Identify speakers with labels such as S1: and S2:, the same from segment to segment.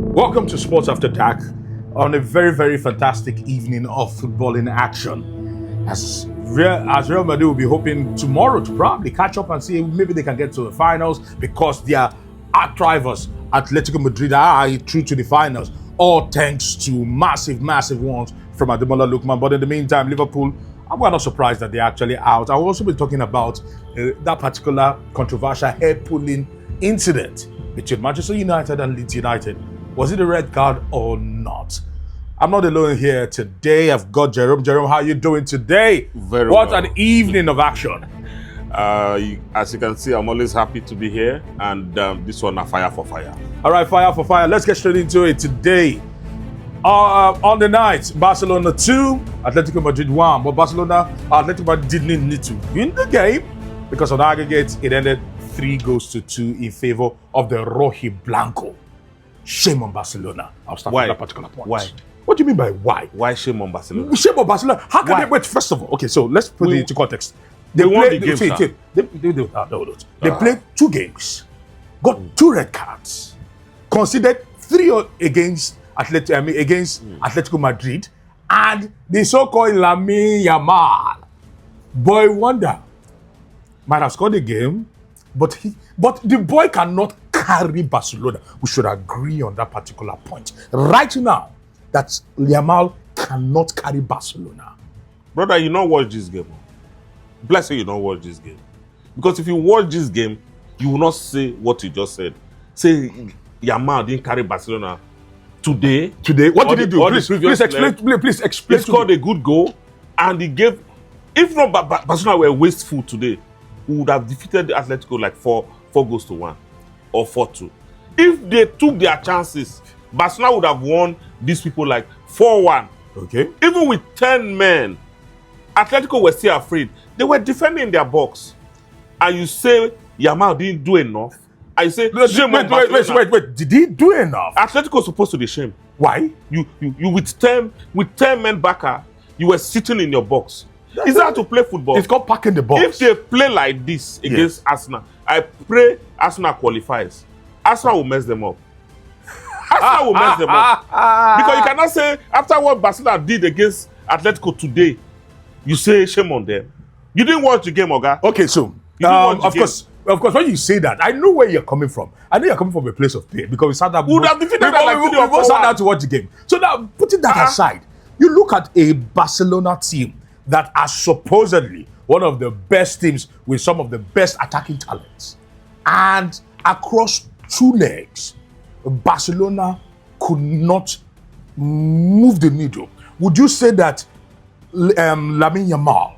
S1: Welcome to Sports After Dark on a very, very fantastic evening of football in action. As Real Madrid will be hoping tomorrow to probably catch up and see maybe they can get to the finals because their arch rivals, Atletico Madrid, are through to the finals, all thanks to massive, massive ones from Ademola Lookman. But in the meantime, Liverpool, I'm not surprised that they're actually out. I'll also be talking about that particular controversial hair-pulling incident between Manchester United and Leeds United. Was it a red card or not? I'm not alone here today. I've got Jerome. Jerome, how are you doing today?
S2: Very
S1: what
S2: well.
S1: An evening of action.
S2: As you can see, I'm always happy to be here, and this one, a fire for fire.
S1: All right, fire for fire. Let's get straight into it today. On the night, Barcelona 2, Atletico Madrid 1. But Atletico Madrid didn't need to win the game because on aggregate, it ended 3-2 in favor of the Rojiblanco. Shame on Barcelona. I'll start with that particular point.
S2: Why?
S1: What do you mean by why?
S2: Why shame on Barcelona?
S1: Shame on Barcelona. How can they wait? First of all, okay, so let's put it into context. They
S2: won the game,
S1: They played 2 games, got 2 red cards, considered 3 against Atletico Madrid, and the so-called Lamine Yamal, boy wonder, might have scored a game, but the boy cannot carry Barcelona. We should agree on that particular point right now, that Yamal cannot carry Barcelona.
S2: Brother, you don't watch this game. Bless you, don't watch this game. Because if you watch this game, you will not say what you just said. Say Yamal didn't carry Barcelona today.
S1: What did he do? Please explain.
S2: He scored a good goal, and he gave. If not Barcelona were wasteful today, we would have defeated the Atletico like 4-1 or 4-2. If they took their chances, Barcelona would have won these people like 4-1.
S1: Okay.
S2: Even with 10 men, Atletico were still afraid. They were defending their box. And you say Yamal didn't do enough. I say
S1: wait. Did he do enough?
S2: Atletico was supposed to be shame.
S1: Why?
S2: You with 10 men Barca, you were sitting in your box. Is that to play football?
S1: It's called packing the box.
S2: If they play like this against Arsenal, I pray Arsenal qualifies. Arsenal will mess them up. Arsenal will mess them up. Because you cannot say, after what Barcelona did against Atletico today, you say shame on them. You didn't watch the game, Oga.
S1: Okay, so, of course, when you say that, I know where you're coming from. I know you're coming from a place of pain because we sat down. We sat down to watch the game. So now, putting that aside, you look at a Barcelona team that are supposedly one of the best teams with some of the best attacking talents. And across 2 legs, Barcelona could not move the needle. Would you say that Lamine Yamal,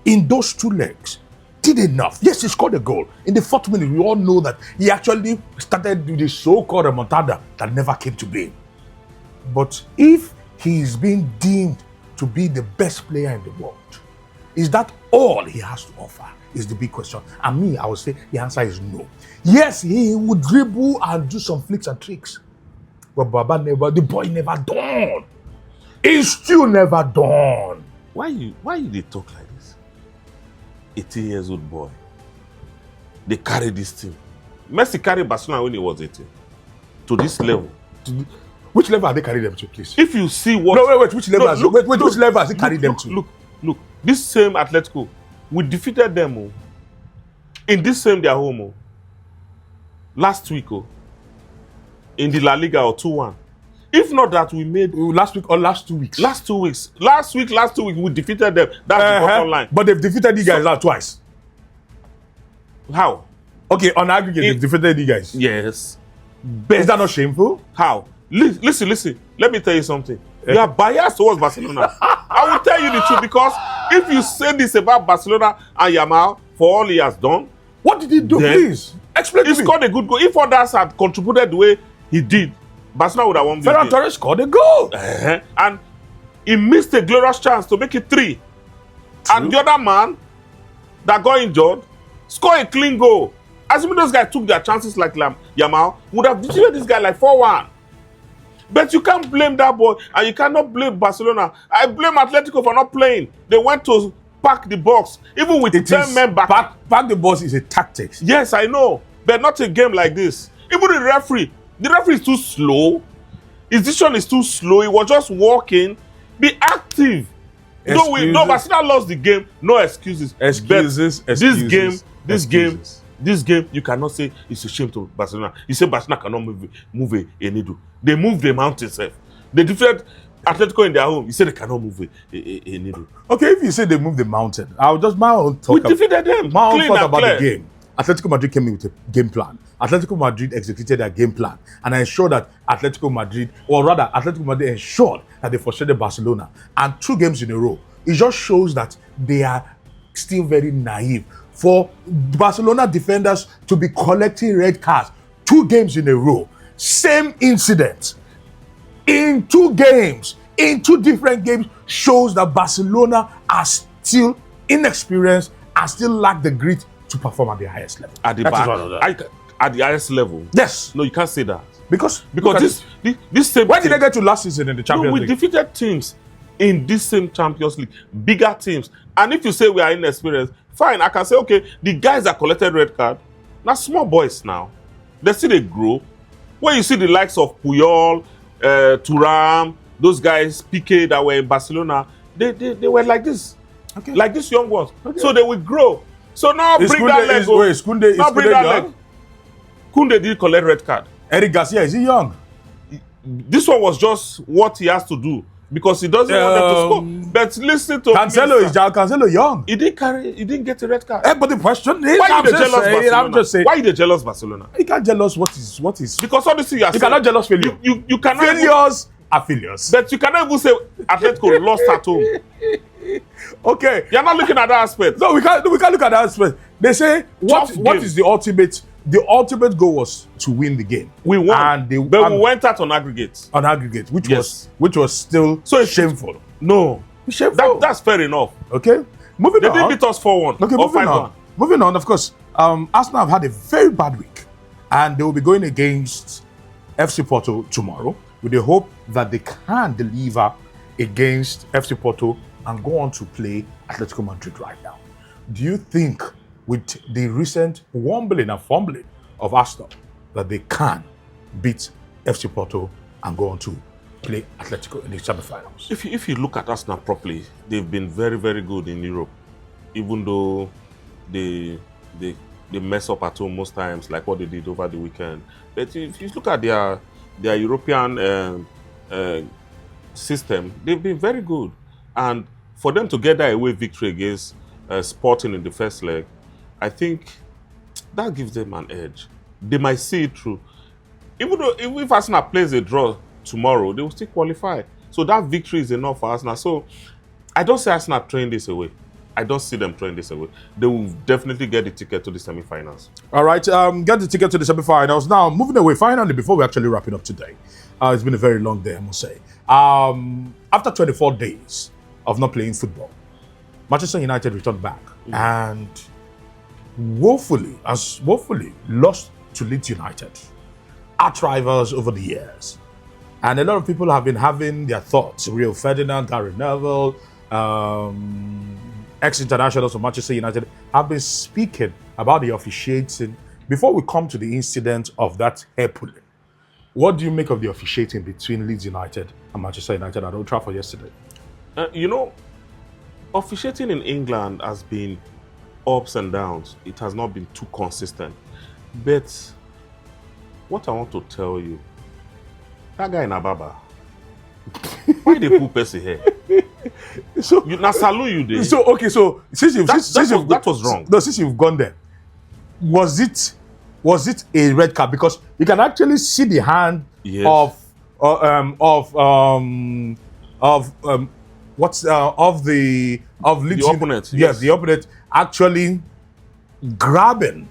S1: in those 2 legs, did enough? Yes, he scored a goal. In the 4th minute, we all know that he actually started with the so-called remontada that never came to be. But if he is being deemed to be the best player in the world, is that all he has to offer? Is the big question. And me, I would say the answer is no. Yes, he would dribble and do some flicks and tricks. But the boy never done. He's still never done.
S2: Why you they talk like this? 18 years old boy. They carry this team. Messi carried Barcelona when he was 18. To this level.
S1: Which level have they carried them to, please?
S2: If you see what...
S1: No, wait, which level has he carried them to?
S2: Look, this same Atletico, we defeated them in this same their home last week in the La Liga or 2-1. If not that, we made...
S1: Last week or last 2 weeks?
S2: Last 2 weeks. Last 2 weeks, we defeated them. That's the bottom line.
S1: But they've defeated you guys now twice.
S2: How?
S1: Okay, on aggregate, they've defeated you guys.
S2: Yes.
S1: Is that not shameful?
S2: How? Listen. Let me tell you something. You are biased towards Barcelona. I will tell you the truth, because if you say this about Barcelona and Yamal for all he has done,
S1: what did he do? Please explain to me.
S2: He scored a good goal. If others had contributed the way he did, Barcelona would have won.
S1: Ferran Torres scored a goal,
S2: and he missed a glorious chance to make it 3. True. And the other man that got injured scored a clean goal. Assuming those guys took their chances like Yamal, would have defeated this guy like 4-1. But you can't blame that boy, and you cannot blame Barcelona. I blame Atletico for not playing. They went to pack the box, even with 10 men back.
S1: Pack the box is a tactic.
S2: Yes, I know, but not a game like this. Even the referee The referee is too slow. His decision is too slow. He was just walking. Be active. No, Barcelona lost the game. No excuses.
S1: Excuses.
S2: This game, you cannot say it's a shame to Barcelona. You say Barcelona cannot move a needle. They moved the mountain itself. They defeated Atletico in their home. You say they cannot move a needle.
S1: Okay, if you say they moved the mountain, I'll just my own talk.
S2: We defeated them.
S1: My own thought about the game. Atletico Madrid came in with a game plan. Atletico Madrid executed their game plan and ensured that Atletico Madrid ensured that they frustrated Barcelona. And 2 games in a row. It just shows that they are still very naive. For Barcelona defenders to be collecting red cards 2 games in a row, same incident in 2 games, in 2 different games, shows that Barcelona are still inexperienced and still lack the grit to perform at the highest level.
S2: At the highest level?
S1: Yes.
S2: No, you can't say that.
S1: Because
S2: this same
S1: when did they get to last season in the Champions League?
S2: We defeated teams in this same Champions League, bigger teams. And if you say we are inexperienced, fine, I can say, okay, the guys that collected red card, now small boys now. They still they grow. When you see the likes of Puyol, Thuram, those guys, Piqué that were in Barcelona, they were like this. Okay. Like these young ones. Okay. So they will grow. So now bring that leg. Now bring that leg. Koundé did collect red card.
S1: Eric Garcia, is he young?
S2: This one was just what he has to do because he doesn't want them to score. But listen to
S1: Cancelo young.
S2: He didn't get a red card.
S1: But the question is,
S2: why are you jealous Barcelona? I'm just saying. Why are you jealous Barcelona?
S1: You can't jealous what is
S2: because obviously you
S1: cannot jealous failure.
S2: You cannot
S1: failures are failures.
S2: But you cannot even say Atletico lost at home.
S1: Okay.
S2: You're not looking at that aspect.
S1: No, we can't look at that aspect. They say what is the ultimate? The ultimate goal was to win the game.
S2: We won, we went out on aggregate.
S1: On aggregate, which was still so shameful.
S2: No,
S1: shameful.
S2: That's fair enough.
S1: Okay, moving on.
S2: They did beat us 4-1.
S1: Okay, moving on. Moving on. Of course, Arsenal have had a very bad week, and they will be going against FC Porto tomorrow with the hope that they can deliver against FC Porto and go on to play Atletico Madrid right now. Do you think, with the recent wobbling and fumbling of Arsenal, that they can beat FC Porto and go on to play Atletico in the semi-finals?
S2: If you look at Arsenal properly, they've been very, very good in Europe, even though they mess up at home most times, like what they did over the weekend. But if you look at their European system, they've been very good. And for them to get that away victory against Sporting in the first leg, I think that gives them an edge. They might see it through. Even though if Arsenal plays a draw tomorrow, they will still qualify. So that victory is enough for Arsenal. So I don't see Arsenal throwing this away. I don't see them throwing this away. They will definitely get the ticket to the semi-finals.
S1: All right, get the ticket to the semi-finals. Now, moving away, finally, before we actually wrap it up today. It's been a very long day, I must say. After 24 days of not playing football, Manchester United returned back and woefully lost to Leeds United, arch rivals over the years. And a lot of people have been having their thoughts. Rio Ferdinand, Gary Neville, ex-internationals of Manchester United have been speaking about the officiating. Before we come to the incident of that hair pulling, what do you make of the officiating between Leeds United and Manchester United at Old Trafford yesterday?
S2: Officiating in England has been ups and downs. It has not been too consistent. But what I want to tell you, that guy in Ababa, why they put Percy here?
S1: So
S2: now salute you there.
S1: So okay, so that was wrong. No, since you've gone there, was it a red card? Because you can actually see the hand of the
S2: opponent.
S1: Yes, the opponent actually grabbing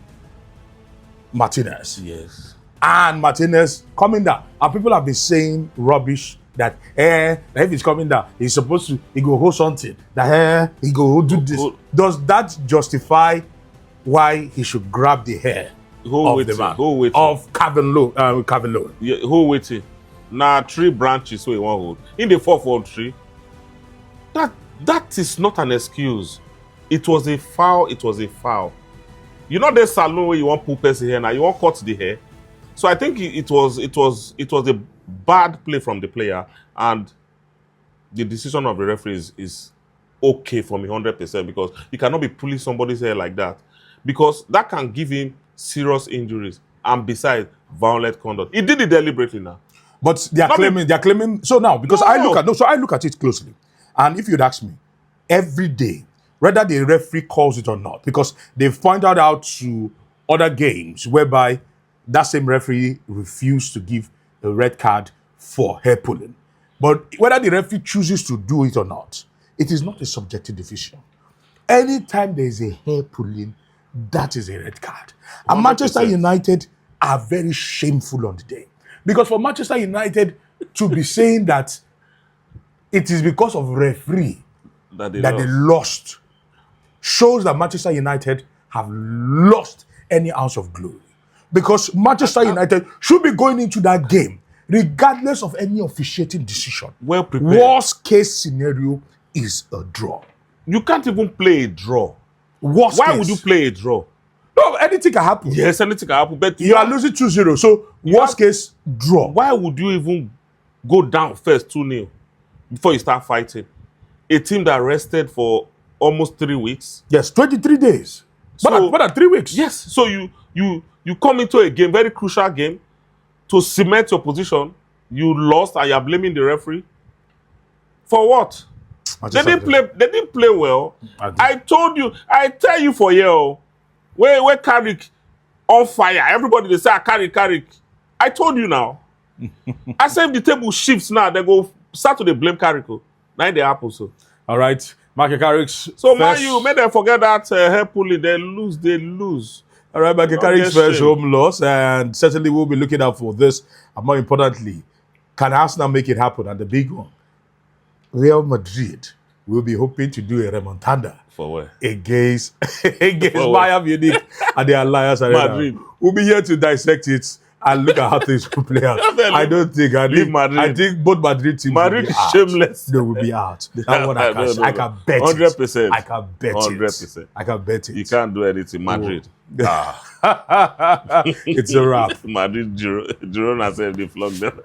S1: Martinez.
S2: Yes.
S1: And Martinez coming down. And people have been saying rubbish that if he's coming down, he's supposed to he go hold something. That he go do this. Does that justify why he should grab the hair of the man? Of Calvin Lowe.
S2: Yeah, who waiting? Now 3 branches so he won't hold. In the 4-4 tree. That is not an excuse. It was a foul. You know the salon where you want pull person hair now, you want cut the hair. So I think it was a bad play from the player, and the decision of the referee is okay for me 100%, because you cannot be pulling somebody's hair like that, because that can give him serious injuries, and besides, violent conduct. He did it deliberately now.
S1: But they are claiming. So now, because I look at it closely, and if you'd ask me, every day, whether the referee calls it or not, because they've pointed out to other games whereby that same referee refused to give a red card for hair pulling. But whether the referee chooses to do it or not, it is not a subjective decision. Anytime there is a hair pulling, that is a red card. 100%. And Manchester United are very shameful on the day. Because for Manchester United to be saying that it is because of referee that they lost shows that Manchester United have lost any ounce of glory. Because Manchester United should be going into that game regardless of any officiating decision.
S2: Well prepared.
S1: Worst case scenario is a draw.
S2: You can't even play a draw.
S1: Why
S2: would you play a draw?
S1: No, anything can happen.
S2: Yes, anything can happen. But
S1: you are losing 2-0. So, worst case, draw.
S2: Why would you even go down first 2-0 before you start fighting? A team that rested for almost 3 weeks.
S1: Yes, 23 days.
S2: So,
S1: more than 3 weeks.
S2: Yes. So you come into a game, very crucial game, to cement your position. You lost and you're blaming the referee. For what? They didn't play well. I tell you for you. Where Carrick on fire, everybody they say Carrick. I told you now. I said if the table shifts now, they go start to blame Carrick. Now they happen so.
S1: All right, Michael Carrick's.
S2: So man, you made them forget that hair pulling. They lose.
S1: All right, Michael Carrick's first home loss, and certainly we'll be looking out for this. And more importantly, can Arsenal make it happen? And the big one, Real Madrid will be hoping to do a remontada.
S2: For what?
S1: Against Bayern Munich and the Alliance Arena.
S2: Madrid.
S1: We'll be here to dissect it and look at how things will play out. I think both Madrid teams
S2: Madrid
S1: will be out.
S2: Shameless.
S1: They will be out. That's what I can say. I can bet
S2: 100%.
S1: I can bet
S2: 100%.
S1: it. I can bet it.
S2: You can't do anything. Madrid.
S1: It's a wrap.
S2: Madrid, Girona said they flogged them.